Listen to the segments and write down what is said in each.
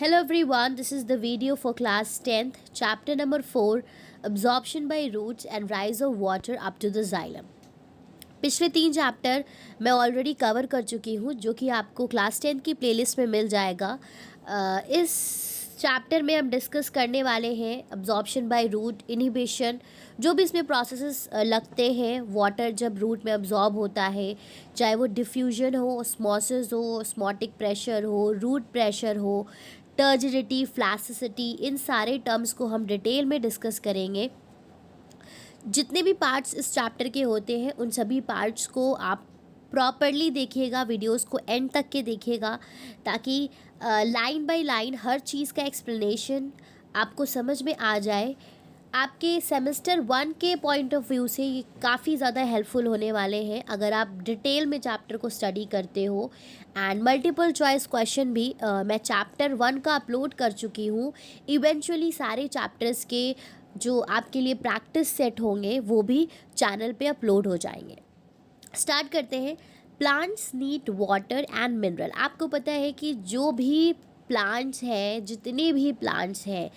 Hello everyone, this is the video for class 10th, chapter number 4, absorption by roots and rise of water up to the xylem. पिछले 3 chapter मैं already cover कर चुकी हूँ जो कि आपको class 10th की प्लेलिस्ट में मिल जाएगा। इस चैप्टर में हम डिस्कस करने वाले हैं अब्जॉर्प्शन बाय रूट, इनहिबिशन, जो भी इसमें प्रोसेसेस लगते हैं। वाटर जब रूट में अब्जॉर्ब होता है, चाहे वो डिफ्यूजन हो, ऑस्मोसिस हो, ऑस्मोटिक प्रेशर हो, रूट प्रेशर हो, टर्जिडिटी, फ्लैसिसिटी, इन सारे टर्म्स को हम डिटेल में डिस्कस करेंगे। जितने भी पार्ट्स इस चैप्टर के होते हैं उन सभी पार्ट्स को आप प्रॉपरली देखिएगा, वीडियोस को एंड तक के देखिएगा, ताकि लाइन बाय लाइन हर चीज़ का एक्सप्लेनेशन आपको समझ में आ जाए। आपके सेमेस्टर 1 के पॉइंट ऑफ व्यू से ये काफ़ी ज़्यादा हेल्पफुल होने वाले हैं अगर आप डिटेल में चैप्टर को स्टडी करते हो। एंड मल्टीपल चॉइस क्वेश्चन भी मैं चैप्टर 1 का अपलोड कर चुकी हूँ। इवेंचुअली सारे चैप्टर्स के जो आपके लिए प्रैक्टिस सेट होंगे वो भी चैनल पे अपलोड हो जाएंगे। स्टार्ट करते हैं। Plants need water and mineral. आपको पता है कि जो भी प्लांट्स हैं, जितने भी प्लांट्स हैं,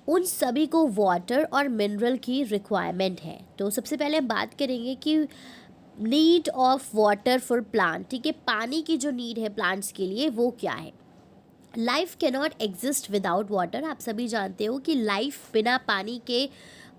उन सभी को वाटर और मिनरल की रिक्वायरमेंट है। तो सबसे पहले हम बात करेंगे कि need of water for plant. ठीक है, पानी की जो नीड है प्लांट्स के लिए वो क्या है। Life cannot exist without water. आप सभी जानते हो कि लाइफ बिना पानी के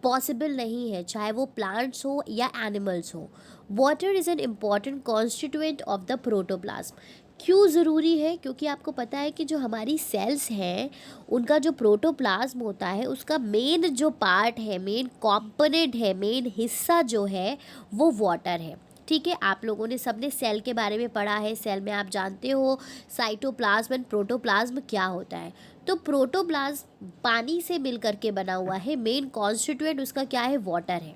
पॉसिबल नहीं है, चाहे वो प्लांट्स हो या एनिमल्स हो। Water is an important constituent of the protoplasm. क्यों ज़रूरी है? क्योंकि आपको पता है कि जो हमारी सेल्स हैं उनका जो प्रोटोप्लाज्म होता है उसका मेन जो पार्ट है, मेन कंपोनेंट है, मेन हिस्सा जो है वो वाटर है। ठीक है, आप लोगों ने सबने सेल के बारे में पढ़ा है। सेल में आप जानते हो साइटोप्लाज्म एंड प्रोटोप्लाज्म क्या होता है। तो प्रोटोप्लाज्म पानी से मिल करके बना हुआ है, मेन कॉन्स्टिट्यूएंट उसका क्या है, वाटर है।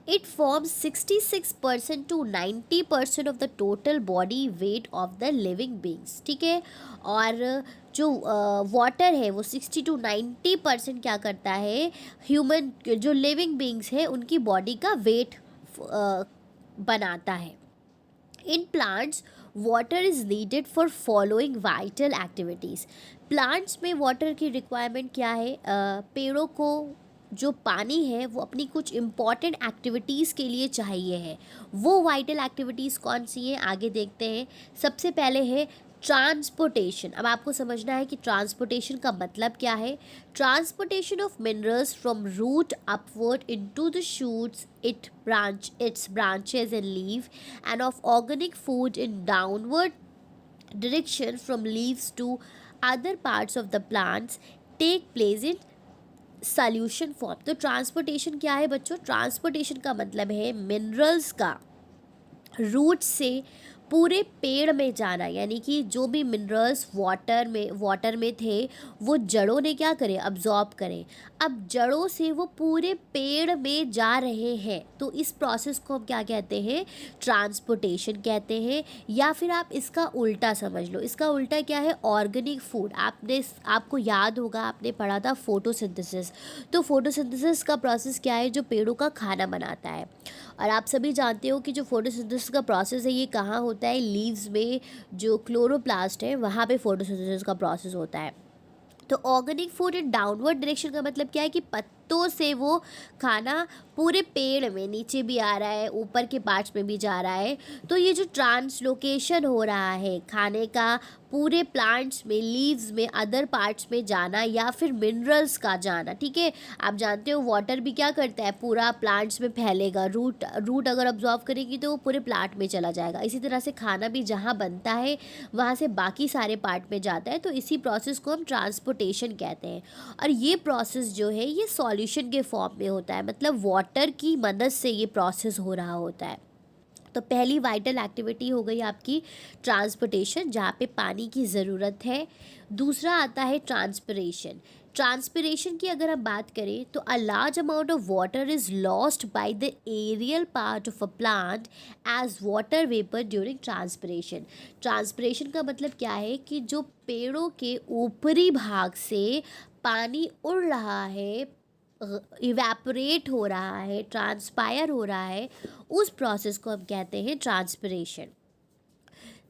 It forms 66% to 90% of the total body weight of the living beings. ठीक है, और जो वाटर है वो 60 टू 90% क्या करता है, ह्यूमन जो लिविंग बींग्स है उनकी बॉडी का वेट बनाता है। In plants water is needed for following vital activities. Plants में वाटर की रिक्वायरमेंट क्या है? पेड़ों को जो पानी है वो अपनी कुछ इम्पॉर्टेंट एक्टिविटीज़ के लिए चाहिए है। वो वाइटल एक्टिविटीज़ कौन सी हैं, आगे देखते हैं। सबसे पहले है ट्रांसपोर्टेशन। अब आपको समझना है कि ट्रांसपोर्टेशन का मतलब क्या है। Transportation of minerals from root upward into the shoots its branches and leaf, and of organic food in downward direction from leaves to other parts of the plants take place in solution form. तो transportation क्या है बच्चों? Transportation का मतलब है minerals का root से पूरे पेड़ में जाना, यानी कि जो भी मिनरल्स वाटर में थे वो जड़ों ने क्या करें, अब्जॉर्ब करें। अब जड़ों से वो पूरे पेड़ में जा रहे हैं, तो इस प्रोसेस को हम क्या कहते हैं, ट्रांसपोर्टेशन कहते हैं। या फिर आप इसका उल्टा समझ लो। इसका उल्टा क्या है, ऑर्गेनिक फूड। आपको याद होगा, आपने पढ़ा था फोटोसिंथेसिस। तो फोटोसिंथेसिस का प्रोसेस क्या है, जो पेड़ों का खाना बनाता है। और आप सभी जानते हो कि जो फोटोसिंथेसिस का प्रोसेस है ये कहाँ होता है, लीव्स में जो क्लोरोप्लास्ट है वहाँ पे फोटोसिंथेसिस का प्रोसेस होता है। तो organic food in downward direction का मतलब क्या है कि पत्तों से वो खाना पूरे पेड़ में नीचे भी आ रहा है, ऊपर के पार्ट्स में भी जा रहा है। तो ये जो ट्रांसलोकेशन हो रहा है खाने का पूरे प्लांट्स में, लीव्स में, अदर पार्ट्स में जाना, या फिर मिनरल्स का जाना। ठीक है, आप जानते हो वाटर भी क्या करता है, पूरा प्लांट्स में फैलेगा। रूट अगर ऑब्जॉर्व करेगी तो वो पूरे प्लांट में चला जाएगा। इसी तरह से खाना भी जहाँ बनता है वहाँ से बाकी सारे पार्ट में जाता है। तो इसी प्रोसेस को हम ट्रांसपोर्टेशन कहते हैं। और ये प्रोसेस जो है ये सॉल्यूशन के फॉर्म में होता है, मतलब वाटर की मदद से ये प्रोसेस हो रहा होता है। तो पहली वाइटल एक्टिविटी हो गई आपकी ट्रांसपोर्टेशन, जहाँ पे पानी की ज़रूरत है। दूसरा आता है ट्रांसपिरेशन। ट्रांसपिरेशन की अगर हम बात करें तो a large amount of water is lost by the aerial part of a plant as water vapour during transpiration. Transpiration का मतलब क्या है कि जो पेड़ों के ऊपरी भाग से पानी उड़ रहा है, इवेपोरेट हो रहा है, ट्रांसपायर हो रहा है, उस प्रोसेस को हम कहते हैं transpiration.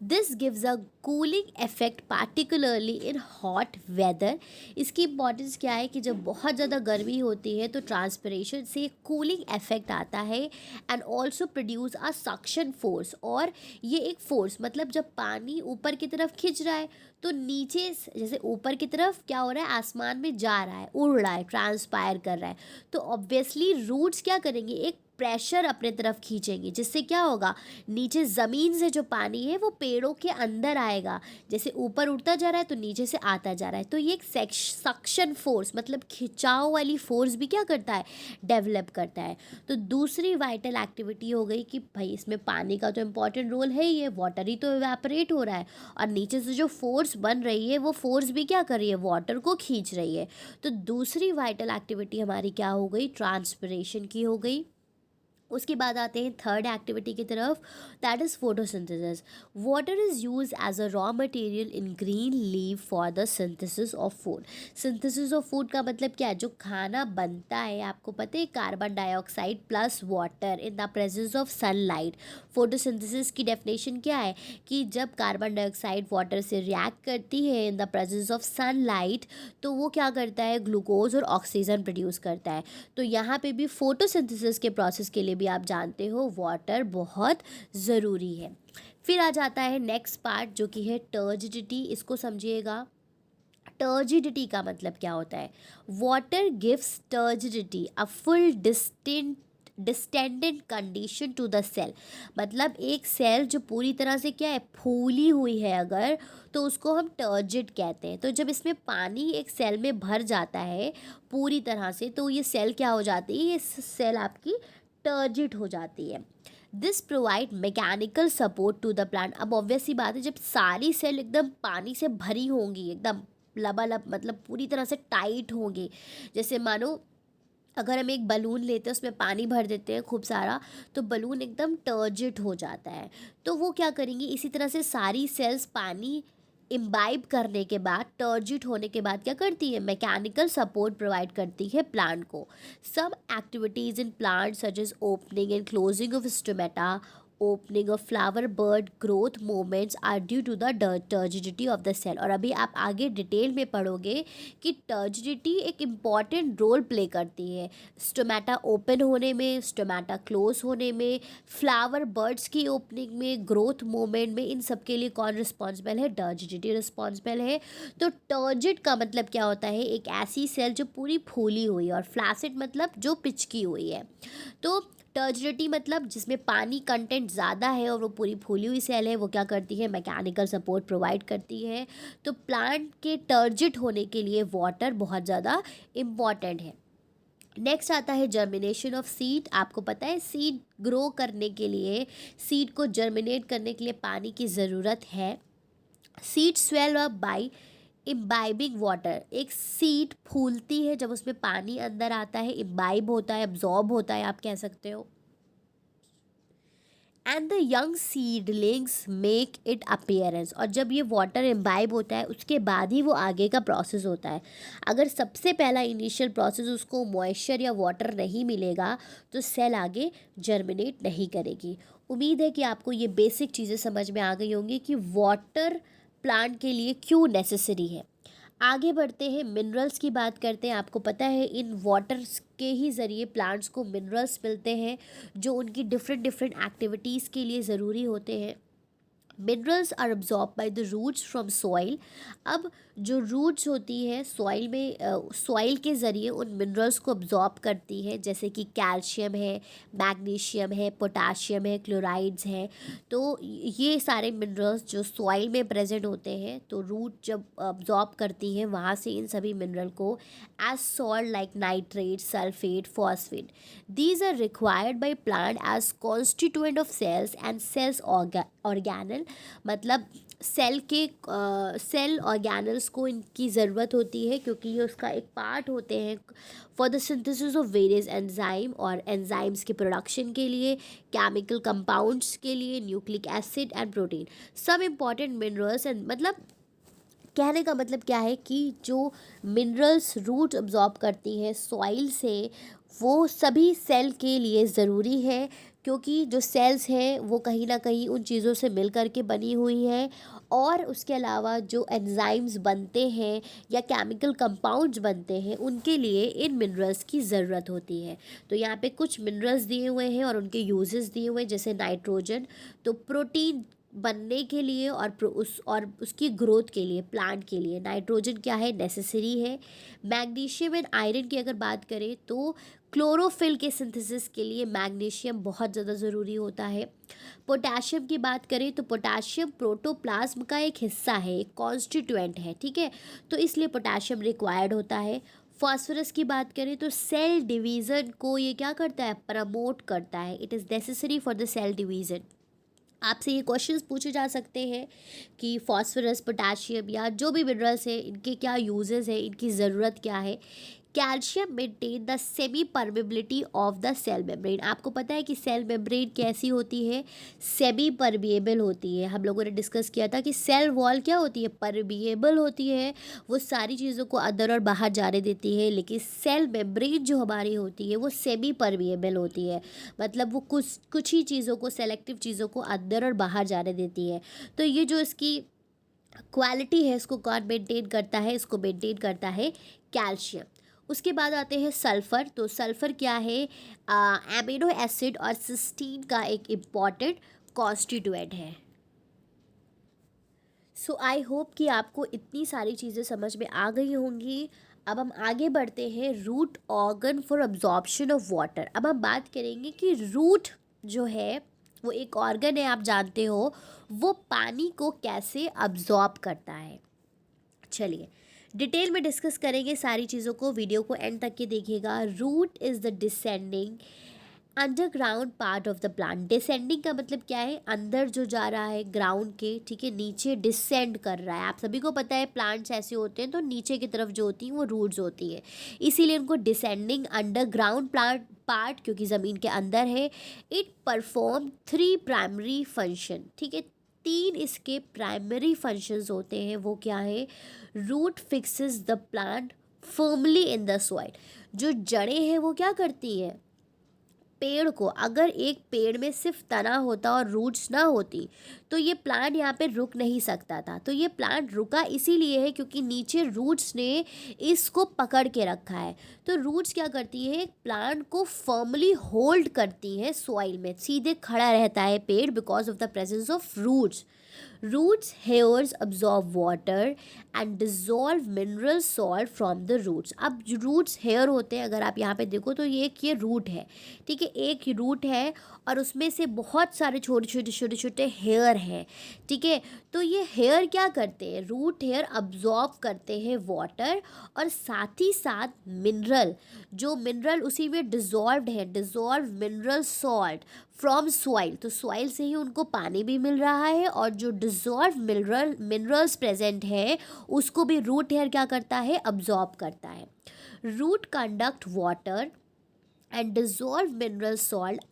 This gives a cooling effect particularly in hot weather. इसकी इंपॉर्टेंस क्या है कि जब बहुत ज़्यादा गर्मी होती है तो ट्रांसपिरेशन से कूलिंग इफेक्ट आता है and also produce a suction force. और ये एक फोर्स मतलब जब पानी ऊपर की तरफ खिंच रहा है तो नीचे जैसे ऊपर की तरफ क्या हो रहा है, आसमान में जा रहा है, उड़ रहा है, ट्रांसपायर कर रहा है, तो ऑब्वियसली रूट्स क्या करेंगे, एक प्रेशर अपने तरफ खींचेंगे, जिससे क्या होगा, नीचे ज़मीन से जो पानी है वो पेड़ों के अंदर आएगा। जैसे ऊपर उड़ता जा रहा है तो नीचे से आता जा रहा है, तो ये एक सक्शन फोर्स मतलब खिंचाव वाली फोर्स भी क्या करता है, डेवलप करता है। तो दूसरी वाइटल एक्टिविटी हो गई कि भाई इसमें पानी का तो इम्पॉर्टेंट रोल है ही है, वाटर ही तो इवेपोरेट हो रहा है, और नीचे से जो फोर्स बन रही है वो फोर्स भी क्या कर रही है, वाटर को खींच रही है। तो दूसरी वाइटल एक्टिविटी हमारी क्या हो गई, ट्रांसपिरेशन की हो गई। उसके बाद आते हैं थर्ड एक्टिविटी की तरफ, that is photosynthesis. Water is use as a raw material in green leave for the synthesis of food. Synthesis of food का मतलब क्या है, जो खाना बनता है आपको पता है, carbon dioxide plus water in the presence of sunlight. Photosynthesis की डेफिनेशन क्या है कि जब कार्बन डाइऑक्साइड वाटर से रिएक्ट करती है in the presence of sunlight तो वो क्या करता है, ग्लूकोज और ऑक्सीजन प्रोड्यूस करता है। तो यहाँ पे भी फोटोसिंथेसिस के प्रोसेस के लिए भी आप जानते हो वाटर बहुत ज़रूरी है। फिर आ जाता है नेक्स्ट पार्ट जो कि है टर्जिडिटी। इसको समझिएगा। टर्जिडिटी का मतलब क्या होता है, water gives turgidity a full distended condition to the cell. मतलब एक सेल जो पूरी तरह से क्या है, फूली हुई है अगर, तो उसको हम टर्जिड कहते हैं। तो जब इसमें पानी एक सेल में भर जाता है पूरी तरह से तो ये सेल क्या हो जाती है, ये सेल आपकी टर्जिड हो जाती है। This provide mechanical support to the plant. अब ऑब्वियस सी बात है, जब सारी सेल एकदम पानी से भरी होंगी, एकदम लबालब मतलब पूरी तरह से टाइट होंगी, जैसे मानो अगर हम एक बलून लेते हैं उसमें पानी भर देते हैं खूब सारा, तो बलून एकदम टर्जिट हो जाता है। तो वो क्या करेंगी, इसी तरह से सारी सेल्स पानी इम्बाइब करने के बाद, टर्जिट होने के बाद क्या करती है, मैकेनिकल सपोर्ट प्रोवाइड करती है प्लांट को। Some activities in plant such as opening and closing of stomata, opening of flower bud growth moments are due to the turgidity of the cell. और अभी आप आगे डिटेल में पढ़ोगे कि टर्जिडिटी एक इम्पॉर्टेंट रोल प्ले करती है स्टोमेटा ओपन होने में, स्टोमेटा क्लोज होने में, फ्लावर बर्ड्स की ओपनिंग में, ग्रोथ मोमेंट में। इन सब के लिए कौन रिस्पॉन्सिबल है, टर्जिडिटी रिस्पॉन्सिबल है। तो टर्जिड का मतलब क्या होता है, एक ऐसी सेल जो पूरी फूली हुई है, और फ्लैसिड मतलब जो पिचकी हुई है। तो टर्जिडिटी मतलब जिसमें पानी कंटेंट ज़्यादा है और वो पूरी फूली हुई सेल है, वो क्या करती है, मैकेनिकल सपोर्ट प्रोवाइड करती है। तो प्लांट के टर्जिट होने के लिए वाटर बहुत ज़्यादा इम्पॉर्टेंट है। नेक्स्ट आता है जर्मिनेशन ऑफ सीड। आपको पता है सीड ग्रो करने के लिए, सीड को जर्मिनेट करने के लिए पानी की ज़रूरत है। Seed swell up by imbibing water. एक सीड फूलती है जब उसमें पानी अंदर आता है, इम्बाइब होता है, अब्जॉर्ब होता है, आप कह सकते हो। And the young seedlings make it appearance. और जब ये वाटर इम्बाइब होता है उसके बाद ही वो आगे का प्रोसेस होता है। अगर सबसे पहला इनिशियल प्रोसेस उसको मॉइस्चर या वाटर नहीं मिलेगा तो सेल आगे जर्मिनेट नहीं करेगी। उम्मीद है कि आपको ये बेसिक चीज़ें समझ में आ गई होंगी कि वाटर प्लांट के लिए क्यों नेसेसरी है। आगे बढ़ते हैं, मिनरल्स की बात करते हैं। आपको पता है इन वाटर्स के ही ज़रिए प्लांट्स को मिनरल्स मिलते हैं जो उनकी डिफरेंट डिफरेंट एक्टिविटीज़ के लिए ज़रूरी होते हैं। Minerals are absorb by the roots from soil. अब जो रूट्स होती है सॉइल में, सॉइल के ज़रिए उन मिनरल्स को अब्जॉर्ब करती है, जैसे कि कैल्शियम है, मैग्नीशियम है, पोटाशियम है, क्लोराइड्स हैं। तो ये सारे मिनरल्स जो सॉइल में प्रेजेंट होते हैं, तो रूट जब अब्जॉर्ब करती हैं वहाँ से इन सभी मिनरल को as salt like nitrate, sulphate, phosphate, these are required by plant as constituent of cells and cells organel. मतलब सेल के सेल ऑर्गेनल्स को इनकी ज़रूरत होती है क्योंकि ये उसका एक पार्ट होते हैं for the synthesis of various enzyme, और एंजाइम्स के प्रोडक्शन के लिए, केमिकल कंपाउंड्स के लिए, न्यूक्लिक एसिड एंड प्रोटीन। सब इम्पॉर्टेंट मिनरल्स एंड मतलब कहने का मतलब क्या है कि जो मिनरल्स रूट अब्जॉर्ब करती हैं सॉइल से, वो सभी सेल के लिए ज़रूरी है क्योंकि जो सेल्स हैं वो कहीं ना कहीं उन चीज़ों से मिल करके बनी हुई है, और उसके अलावा जो एंजाइम्स बनते हैं या केमिकल कंपाउंड्स बनते हैं उनके लिए इन मिनरल्स की ज़रूरत होती है। तो यहाँ पे कुछ मिनरल्स दिए हुए हैं और उनके यूजेस दिए हुए हैं, जैसे नाइट्रोजन। तो प्रोटीन बनने के लिए और उसकी ग्रोथ के लिए, प्लांट के लिए नाइट्रोजन क्या है, नेसेसरी है। मैग्नीशियम एंड आयरन की अगर बात करें तो क्लोरोफिल के सिंथेसिस के लिए मैग्नीशियम बहुत ज़्यादा ज़रूरी होता है। पोटाशियम की बात करें तो पोटाशियम प्रोटोप्लाज्म का एक हिस्सा है, एक कॉन्स्टिट्यूएंट है, ठीक है, तो इसलिए पोटाशियम रिक्वायर्ड होता है। फॉस्फोरस की बात करें तो सेल डिवीज़न को ये क्या करता है, प्रमोट करता है। It is necessary for the cell division. आपसे ये क्वेश्चंस पूछे जा सकते हैं कि फॉस्फोरस, पोटाशियम या जो भी मिनरल्स हैं इनके क्या यूजेस हैं, इनकी ज़रूरत क्या है। Calcium maintain the semi permeability of the cell membrane. आपको पता है कि सेल मेम्ब्रेन कैसी होती है, सेमी परमिएबल होती है। हम लोगों ने डिस्कस किया था कि सेल वॉल क्या होती है, परमिएबल होती है, वो सारी चीज़ों को अंदर और बाहर जाने देती है। लेकिन सेल मेम्ब्रेन जो हमारी होती है वो सेमी परमिएबल होती है, मतलब वो कुछ कुछ ही चीज़ों को, सेलेक्टिव चीज़ों को अंदर और बाहर जाने देती है। तो ये जो इसकी क्वालिटी है इसको कौन मेंटेन करता है, इसको मेंटेन करता है कैल्शियम। उसके बाद आते हैं सल्फ़र। तो सल्फ़र क्या है, एमिनो एसिड और सिस्टीन का एक इम्पॉर्टेंट कॉन्स्टिट्यूएंट है। सो आई होप कि आपको इतनी सारी चीज़ें समझ में आ गई होंगी। अब हम आगे बढ़ते हैं, root organ for absorption of water. अब हम बात करेंगे कि रूट जो है वो एक ऑर्गन है, आप जानते हो, वो पानी को कैसे अब्जॉर्ब करता है। चलिए डिटेल में डिस्कस करेंगे सारी चीज़ों को, वीडियो को एंड तक के देखिएगा। Root is the descending underground part of the plant. Descending का मतलब क्या है, अंदर जो जा रहा है ग्राउंड के, ठीक है, नीचे डिसेंड कर रहा है। आप सभी को पता है प्लांट्स ऐसे होते हैं तो नीचे की तरफ जो होती हैं वो रूट्स होती है, इसीलिए उनको डिसेंडिंग अंडरग्राउंड प्लांट पार्ट, क्योंकि ज़मीन के अंदर है। इट परफॉर्म 3 प्राइमरी फंक्शन, ठीक है, 3 इसके प्राइमरी फंक्शंस होते हैं। वो क्या है, root fixes the plant firmly in the soil. जो जड़ें हैं वो क्या करती हैं, पेड़ को, अगर एक पेड़ में सिर्फ तना होता और रूट्स ना होती तो ये प्लांट यहाँ पे रुक नहीं सकता था। तो ये प्लांट रुका इसीलिए है क्योंकि नीचे रूट्स ने इसको पकड़ के रखा है। तो रूट्स क्या करती है, प्लांट को फर्मली होल्ड करती है सॉइल में, सीधे खड़ा रहता है पेड़ because of the presence of roots. Roots hairs absorb water and dissolve mineral salt from the roots। अब रूट्स हेयर होते हैं, अगर आप यहाँ पे देखो तो ये रूट है, ठीक है, एक रूट है और उसमें से बहुत सारे छोटे छोटे हेयर हैं, ठीक है। तो ये हेयर क्या करते हैं, रूट हेयर अब्जॉर्ब करते हैं वाटर और साथ ही साथ मिनरल, जो मिनरल उसी में डिजॉल्व्ड है, dissolve mineral salt from soil. तो सॉइल से ही उनको पानी भी मिल रहा है और जो डिजॉल्व मिनरल्स प्रेजेंट है उसको भी रूट हेयर क्या करता है, अब्जॉर्ब करता है। Root conduct water and dissolve mineral salt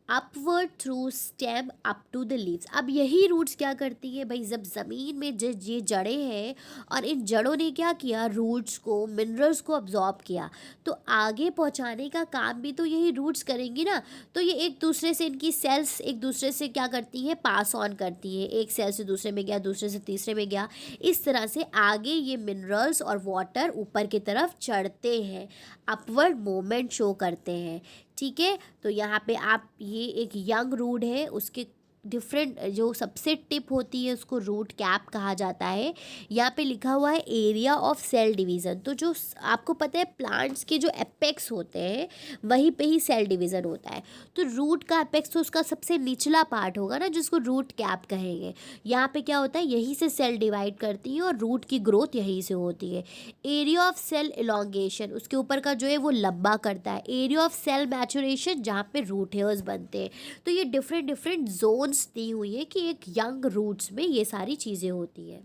upward through stem up to the leaves. अब यही रूट्स क्या करती है भाई, जब ज़मीन में ये जड़ें हैं और इन जड़ों ने क्या किया, रूट्स को, मिनरल्स को अब्जॉर्ब किया, तो आगे पहुंचाने का काम भी तो यही रूट्स करेंगी ना। तो ये एक दूसरे से, इनकी सेल्स एक दूसरे से क्या करती है, पास ऑन करती है, एक सेल से दूसरे में गया, दूसरे से तीसरे में गया, इस तरह से आगे ये मिनरल्स और वाटर ऊपर की तरफ चढ़ते हैं, अपवर्ड मूवमेंट शो करते हैं, ठीक है। तो यहाँ पे आप, ये एक यंग रूट है, उसके डिफरेंट जो सबसे टिप होती है उसको रूट कैप कहा जाता है। यहाँ पे लिखा हुआ है एरिया ऑफ सेल डिवीज़न। तो जो आपको पता है प्लांट्स के जो एपेक्स होते हैं वहीं पे ही सेल डिवीज़न होता है। तो रूट का एपेक्स तो उसका सबसे निचला पार्ट होगा ना, जिसको रूट कैप कहेंगे। यहाँ पे क्या होता है, यहीं से सेल डिवाइड करती है और रूट की ग्रोथ यहीं से होती है। एरिया ऑफ सेल इलोंगेशन, उसके ऊपर का जो है वो लंबा करता है। एरिया ऑफ सेल मैचुरेशन, जहाँ पे रूट हेयर्स बनते हैं। तो ये डिफरेंट डिफरेंट जोन्स दी हुई है कि एक यंग रूट्स में ये सारी चीज़ें होती है।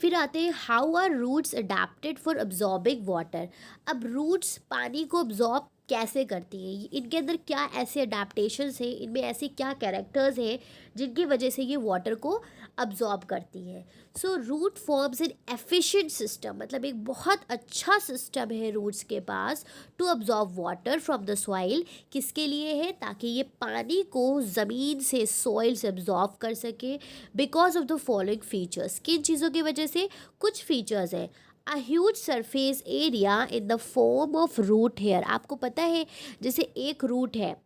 फिर आते हैं how are roots adapted for absorbing water. अब रूट्स पानी को अब्जॉर्ब कैसे करती हैं, इनके अंदर क्या ऐसे अडेप्टशंस हैं, इनमें ऐसे क्या कैरेक्टर्स हैं जिनकी वजह से ये वाटर को अब्जॉर्ब करती हैं। So root forms an efficient system, मतलब एक बहुत अच्छा सिस्टम है रूट्स के पास to absorb water from the soil. किसके लिए है? ताकि ये पानी को ज़मीन से, सॉइल से अब्जॉर्ब कर सके। Because of the following features, किन चीज़ों की वजह से? कुछ फीचर्स हैं। A huge surface area in the form of root hair. आपको पता है जैसे एक रूट है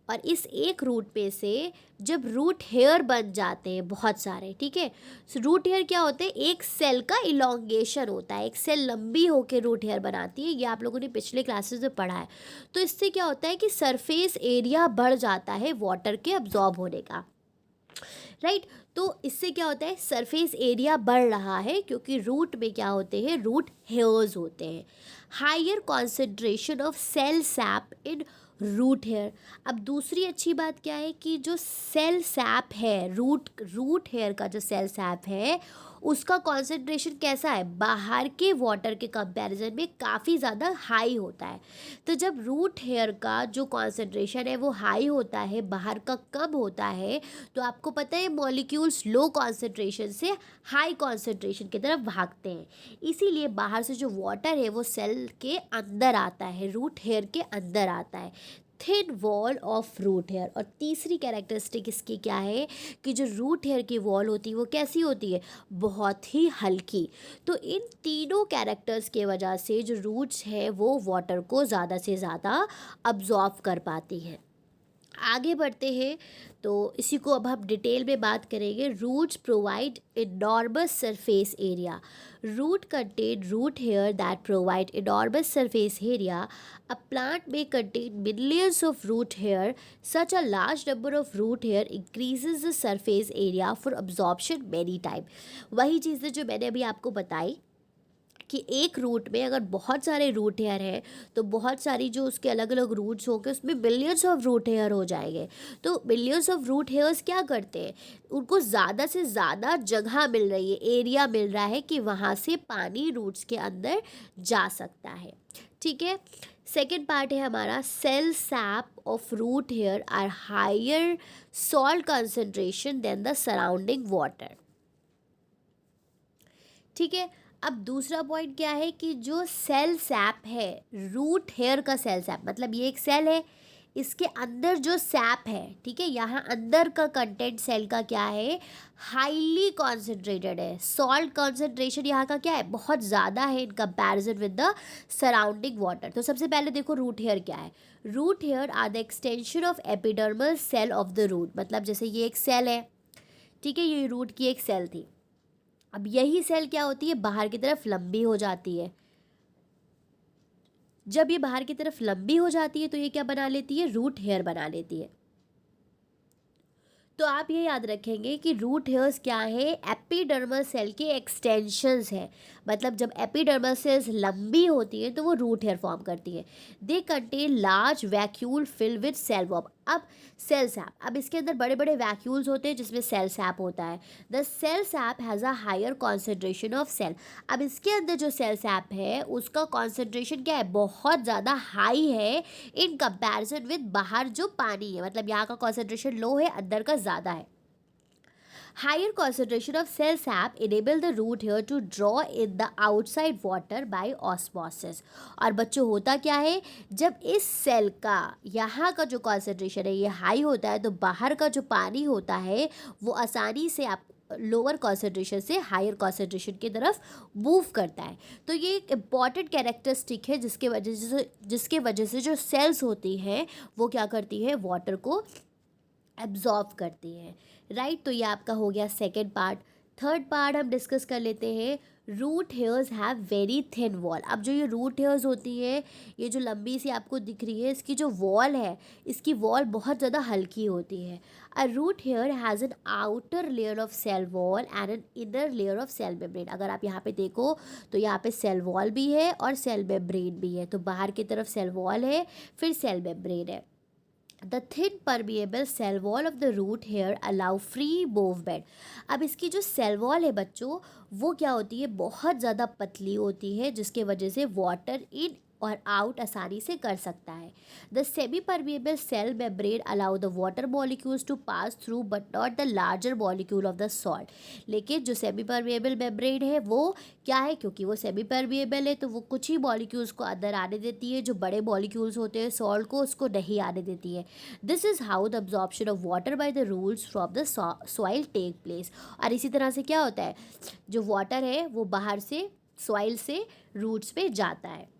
और इस एक रूट पे से जब रूट हेयर बन जाते हैं बहुत सारे, ठीक है, सो रूट हेयर क्या होते हैं? एक सेल का इलोंगेशन होता है, एक सेल लंबी होकर रूट हेयर बनाती है। ये आप लोगों ने पिछले क्लासेस में पढ़ा है। तो इससे क्या होता है कि सरफेस एरिया बढ़ जाता है वाटर के अब्जॉर्ब होने का, राइट। तो इससे क्या होता है? सरफेस एरिया बढ़ रहा है क्योंकि रूट में क्या होते हैं? रूट हेयर्स होते हैं। Higher concentration of cell sap in root hair. अब दूसरी अच्छी बात क्या है कि जो सेल सैप है, रूट हेयर का जो सेल सैप है उसका कॉन्सेंट्रेशन कैसा है? बाहर के वाटर के कंपैरिजन में काफ़ी ज़्यादा हाई होता है। तो जब रूट हेयर का जो कॉन्सेंट्रेशन है वो हाई होता है, बाहर का कम होता है, तो आपको पता है मॉलिक्यूल्स लो कॉन्सेंट्रेशन से हाई कॉन्सेंट्रेशन की तरफ भागते हैं। इसीलिए बाहर से जो वाटर है वो सेल के अंदर आता है, रूट हेयर के अंदर आता है। Thin wall of root hair. और तीसरी कैरेक्टरिस्टिक इसकी क्या है कि जो रूट हेयर की वॉल होती है वो कैसी होती है? बहुत ही हल्की। तो इन तीनों कैरेक्टर्स के वजह से जो रूट्स है वो वाटर को ज़्यादा से ज़्यादा अब्जॉर्ब कर पाती हैं। आगे बढ़ते हैं तो इसी को अब हम डिटेल में बात करेंगे। Roots provide enormous surface area. Root contain root hair that provide enormous surface area. A plant में contain millions of root hair. Such a large number of root hair increases the surface area for absorption many time. वही चीज़ें जो मैंने अभी आपको बताई कि एक रूट में अगर बहुत सारे रूट हेयर हैं तो बहुत सारी जो उसके अलग अलग रूट्स होंगे उसमें बिलियंस ऑफ रूट हेयर हो जाएंगे। तो बिलियंस ऑफ रूट हेयर्स क्या करते हैं? उनको ज़्यादा से ज़्यादा जगह मिल रही है, एरिया मिल रहा है कि वहाँ से पानी रूट्स के अंदर जा सकता है, ठीक है। सेकेंड पार्ट है हमारा cell sap of root hair are higher salt concentration than the surrounding water, ठीक है। अब दूसरा पॉइंट क्या है कि जो सेल सैप है, रूट हेयर का सेल सैप, मतलब ये एक सेल है, इसके अंदर जो सैप है, ठीक है, यहाँ अंदर का कंटेंट सेल का क्या है? हाईली कॉन्सेंट्रेटेड है। सॉल्ट कॉन्सेंट्रेशन यहाँ का क्या है? बहुत ज़्यादा है in comparison with the surrounding water. तो सबसे पहले देखो रूट हेयर क्या है। Root hair are the extension of epidermal cell of the root. मतलब जैसे ये एक सेल है, ठीक है, ये रूट की एक सेल थी। अब यही सेल क्या होती है? बाहर की तरफ लंबी हो जाती है। जब ये बाहर की तरफ लंबी हो जाती है तो ये क्या बना लेती है? रूट हेयर बना लेती है। तो आप ये याद रखेंगे कि रूट हेयर्स क्या है? एपिडर्मल सेल के एक्सटेंशंस है। मतलब जब एपिडर्मल सेल्स लंबी होती हैं तो वो रूट हेयर फॉर्म करती है। They contain large vacuole fill with cell wall. अब सेल सैप, अब इसके अंदर बड़े बड़े वैक्यूल्स होते हैं जिसमें सेल सैप होता है। The cell sap has a higher concentration of cell. अब इसके अंदर जो सेल सैप है उसका कॉन्सेंट्रेशन क्या है? बहुत ज़्यादा हाई है इन कंपैरिजन विद बाहर जो पानी है। मतलब यहाँ का कॉन्सेंट्रेशन लो है, अंदर का ज़्यादा है। Higher concentration of cell sap enable the root hair to draw in the outside water by osmosis। और बच्चों होता क्या है? जब इस सेल का यहाँ का जो कॉन्सेंट्रेशन है ये हाई होता है तो बाहर का जो पानी होता है वो आसानी से आप लोअर कॉन्सेंट्रेशन से हायर कॉन्सेंट्रेशन की तरफ मूव करता है। तो ये एक इम्पॉर्टेंट कैरेक्टरिस्टिक है जिसके वजह से जो सेल्स होती हैं वो क्या करती है? वाटर को एब्जॉर्ब करती हैं, राइट। तो ये आपका हो गया सेकेंड पार्ट। थर्ड पार्ट हम डिस्कस कर लेते हैं। Root hairs have very thin wall. अब जो ये रूट हेयर्स होती है, ये जो लंबी सी आपको दिख रही है, इसकी जो वॉल है, इसकी वॉल बहुत ज़्यादा हल्की होती है। A root hair has an outer layer of cell wall and an inner layer of cell membrane. अगर आप यहाँ पे देखो तो यहाँ पे सेल वॉल भी है और सेल मेम्ब्रेन भी है। तो बाहर की तरफ सेल वॉल है, फिर सेल मेम्ब्रेन है। The thin permeable cell wall of the root hair allow free movement. अब इसकी जो सेल वॉल है बच्चों वो क्या होती है? बहुत ज़्यादा पतली होती है जिसके वजह से वाटर इन और आउट आसानी से कर सकता है। The semi permeable cell membrane allow the water molecules to pass through but not the larger molecule of the salt. लेकिन जो सेमी परमिएबल मेम्ब्रेन है वो क्या है, क्योंकि वो सेमी परमिएबल है तो वो कुछ ही मॉलिक्यूल्स को अंदर आने देती है, जो बड़े मॉलिक्यूल्स होते हैं सॉल्ट को उसको नहीं आने देती है। This is how the absorption of water by the roots from the soil take place. और इसी तरह से क्या होता है, जो वाटर है वो बाहर से सॉइल से रूट्स पे जाता है।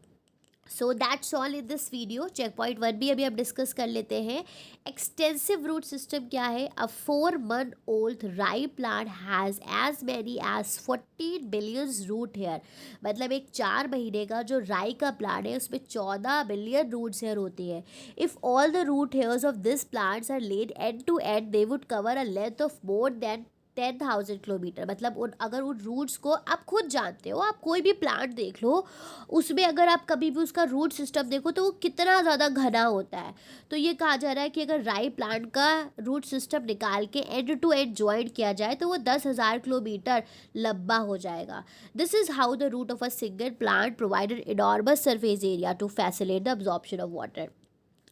So that's all in this video. Check point 1 भी अभी हम डिस्कस कर लेते हैं। एक्सटेंसिव रूट सिस्टम क्या है? A 4 month old rye plant has as many as 14 billion root hair. मतलब एक 4 महीने का जो राई का प्लांट है उसमें 14 बिलियन रूट्स हेयर होती है। If all the root hairs of this plants are laid end to end they would cover a length of more than 10,000 kilometre. मतलब अगर उन रूट्स को आप खुद जानते हो, आप कोई भी प्लांट देख लो उसमें अगर आप कभी भी उसका रूट सिस्टम देखो तो वो कितना ज़्यादा घना होता है। तो ये कहा जा रहा है कि अगर राई प्लांट का रूट सिस्टम निकाल के एंड टू एंड ज्वाइन किया जाए तो वो 10,000 किलोमीटर लंबा हो जाएगा। This is how the root of a single plant provided enormous surface area to facilitate the absorption of water.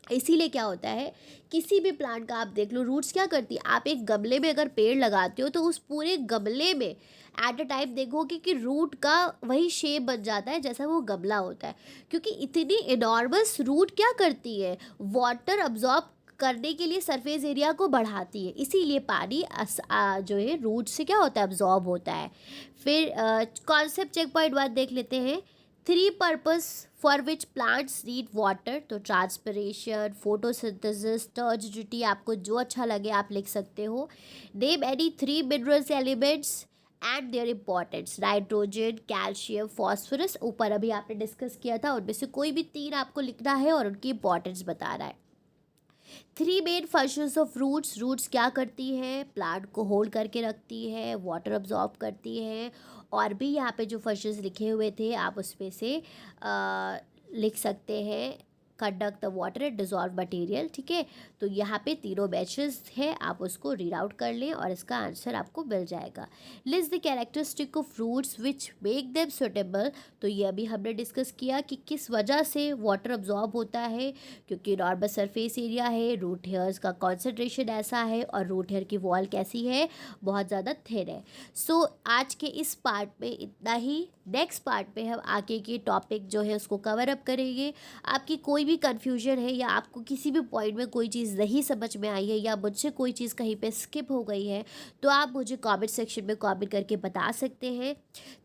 इसीलिए क्या होता है, किसी भी प्लांट का आप देख लो रूट्स क्या करती है। आप एक गमले में अगर पेड़ लगाते हो तो उस पूरे गमले में एट अ टाइम देखोगे कि रूट का वही शेप बन जाता है जैसा वो गमला होता है, क्योंकि इतनी इनॉर्मस रूट क्या करती है, वाटर अब्जॉर्ब करने के लिए सरफेस एरिया को बढ़ाती है। इसीलिए पानी जो है रूट से क्या होता है, अब्जॉर्ब होता है। फिर कॉन्सेप्ट चेक पॉइंट 1 देख लेते हैं। 3 purpose for which plants need water. तो ट्रांसपिरेशन, फोटोसिंथेसिस, टर्जिडिटी, आपको जो अच्छा लगे आप लिख सकते हो। Name any 3 minerals elements and their importance. Nitrogen, calcium, phosphorus, ऊपर अभी आपने डिस्कस किया था, उनमें से कोई भी 3 आपको लिखना है और उनकी इंपॉर्टेंस बता रहा है। 3 main functions of roots. Roots क्या करती है, प्लांट को होल्ड करके रखती है, वाटर अब्जॉर्ब करती है। और भी यहाँ पे जो फंक्शंस लिखे हुए थे आप उसमें से लिख सकते हैं। Conduct the water and dissolve material, ठीक है। तो यहाँ पे तीनों मैचेस है, आप उसको रीड आउट कर लें और इसका आंसर आपको मिल जाएगा। List the characteristic of roots which make them suitable. तो ये अभी हमने डिस्कस किया कि किस वजह से वाटर अब्जॉर्ब होता है, क्योंकि नॉर्मल सरफेस एरिया है, रूट हेयर्स का कॉन्सेंट्रेशन ऐसा है और रूट हेयर की वॉल कैसी है, बहुत ज़्यादा थिन है। सो आज के इस पार्ट में इतना ही। नेक्स्ट पार्ट में हम आगे के टॉपिक जो है उसको कवर अप करेंगे। आपकी कोई भी कन्फ्यूजन है या आपको किसी भी पॉइंट में कोई चीज़ नहीं समझ में आई है या मुझसे कोई चीज़ कहीं पे स्किप हो गई है तो आप मुझे कमेंट सेक्शन में कमेंट करके बता सकते हैं।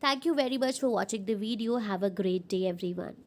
Thank you very much for watching the video. Have a great day everyone.